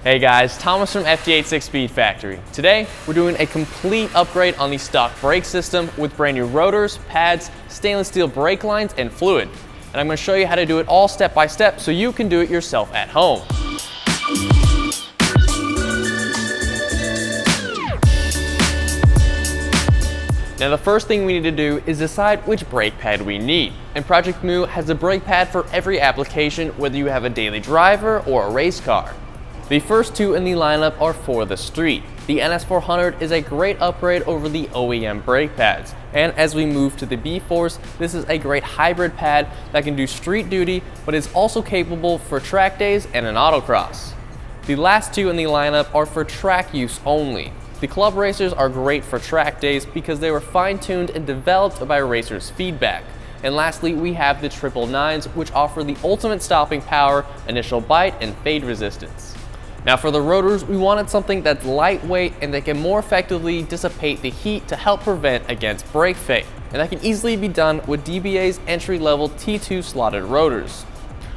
Hey guys, Thomas from FD86 Speed Factory. Today, we're doing a complete upgrade on the stock brake system with brand new rotors, pads, stainless steel brake lines, and fluid. And I'm going to show you how to do it all step by step so you can do it yourself at home. Now the first thing we need to do is decide which brake pad we need. And Project Mu has a brake pad for every application, whether you have a daily driver or a race car. The first two in the lineup are for the street. The NS400 is a great upgrade over the OEM brake pads. And as we move to the B-Force, this is a great hybrid pad that can do street duty, but is also capable for track days and an autocross. The last two in the lineup are for track use only. The club racers are great for track days because they were fine-tuned and developed by racers' feedback. And lastly, we have the 999s, which offer the ultimate stopping power, initial bite, and fade resistance. Now for the rotors, we wanted something that's lightweight and that can more effectively dissipate the heat to help prevent against brake fade. And that can easily be done with DBA's entry-level T2 slotted rotors.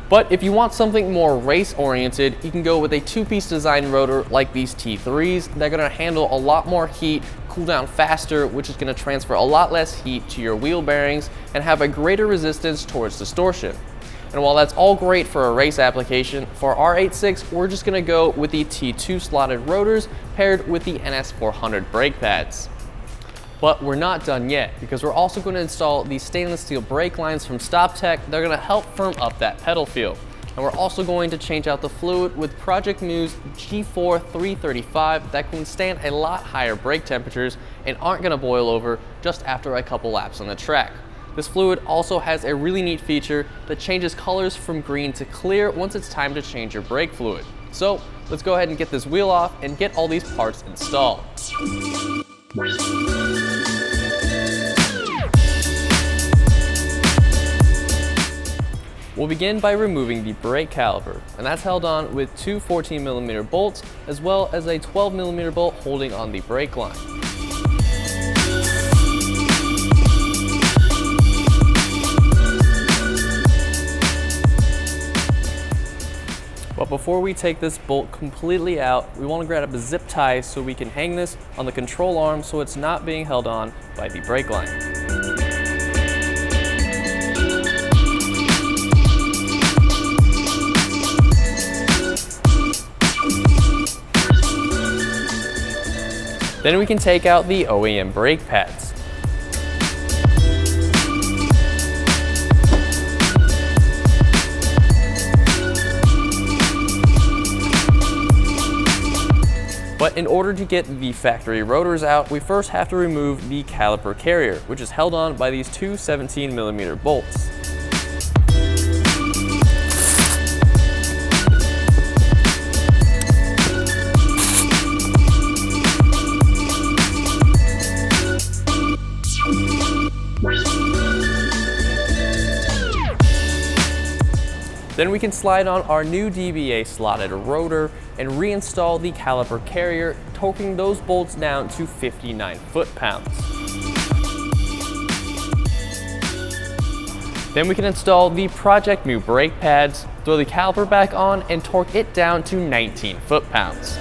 But if you want something more race-oriented, you can go with a two-piece design rotor like these T3s. They're going to handle a lot more heat, cool down faster, which is going to transfer a lot less heat to your wheel bearings and have a greater resistance towards distortion. And while that's all great for a race application, for our 86, we're just going to go with the T2 slotted rotors paired with the NS400 brake pads. But we're not done yet, because we're also going to install these stainless steel brake lines from StopTech. They're going to help firm up that pedal feel. And we're also going to change out the fluid with Project Mu's G4 335 that can stand a lot higher brake temperatures and aren't going to boil over just after a couple laps on the track. This fluid also has a really neat feature that changes colors from green to clear once it's time to change your brake fluid. So let's go ahead and get this wheel off and get all these parts installed. We'll begin by removing the brake caliper, and that's held on with two 14mm bolts as well as a 12mm bolt holding on the brake line. But before we take this bolt completely out, we want to grab a zip tie so we can hang this on the control arm so it's not being held on by the brake line. Then we can take out the OEM brake pads. But in order to get the factory rotors out, we first have to remove the caliper carrier, which is held on by these two 17mm bolts. Then we can slide on our new DBA slotted rotor and reinstall the caliper carrier, torquing those bolts down to 59 foot-pounds. Then we can install the Project Mu brake pads, throw the caliper back on, and torque it down to 19 foot-pounds.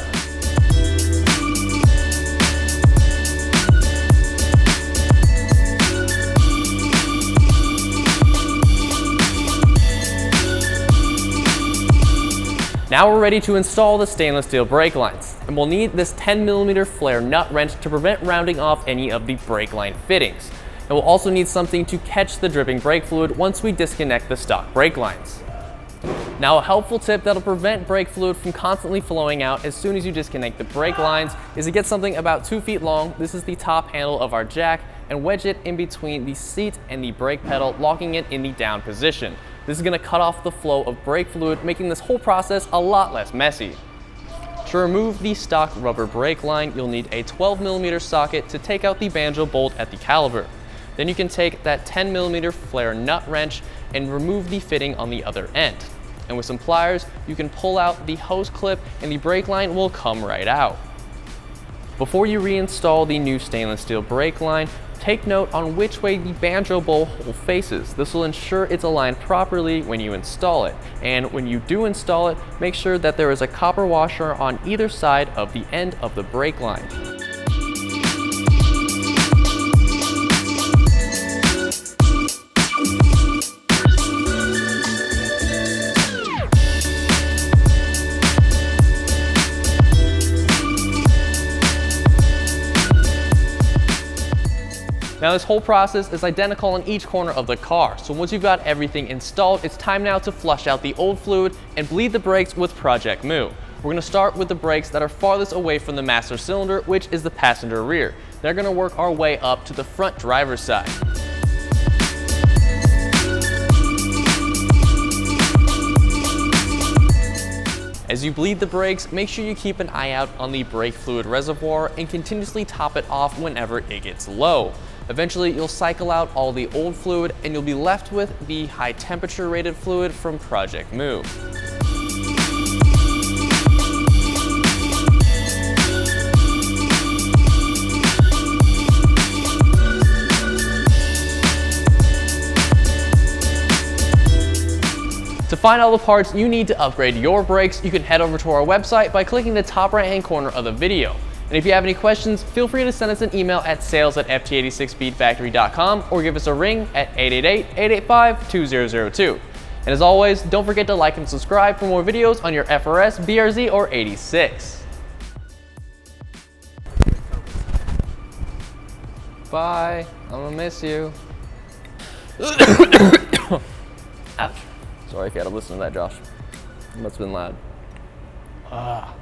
Now we're ready to install the stainless steel brake lines, and we'll need this 10mm flare nut wrench to prevent rounding off any of the brake line fittings. And we'll also need something to catch the dripping brake fluid once we disconnect the stock brake lines. Now a helpful tip that'll prevent brake fluid from constantly flowing out as soon as you disconnect the brake lines is to get something about 2 feet long. This is the top handle of our jack, and wedge it in between the seat and the brake pedal, locking it in the down position. This is going to cut off the flow of brake fluid, making this whole process a lot less messy. To remove the stock rubber brake line, you'll need a 12mm socket to take out the banjo bolt at the caliper. Then you can take that 10mm flare nut wrench and remove the fitting on the other end. And with some pliers, you can pull out the hose clip and the brake line will come right out. Before you reinstall the new stainless steel brake line, Take note on which way the banjo bowl hole faces. This will ensure it's aligned properly when you install it. And when you do install it, make sure that there is a copper washer on either side of the end of the brake line. Now this whole process is identical on each corner of the car, so once you've got everything installed, it's time now to flush out the old fluid and bleed the brakes with Project Moo. We're going to start with the brakes that are farthest away from the master cylinder, which is the passenger rear. They're going to work our way up to the front driver's side. As you bleed the brakes, make sure you keep an eye out on the brake fluid reservoir and continuously top it off whenever it gets low. Eventually, you'll cycle out all the old fluid and you'll be left with the high temperature rated fluid from Project Moo. To find all the parts you need to upgrade your brakes, you can head over to our website by clicking the top right hand corner of the video. And if you have any questions, feel free to send us an email at sales@ft86speedfactory.com or give us a ring at 888-885-2002. And as always, don't forget to like and subscribe for more videos on your FRS, BRZ, or 86. Bye, I'm gonna miss you. Ouch. Sorry if you had to listen to that, Josh. It must have been loud. Ah.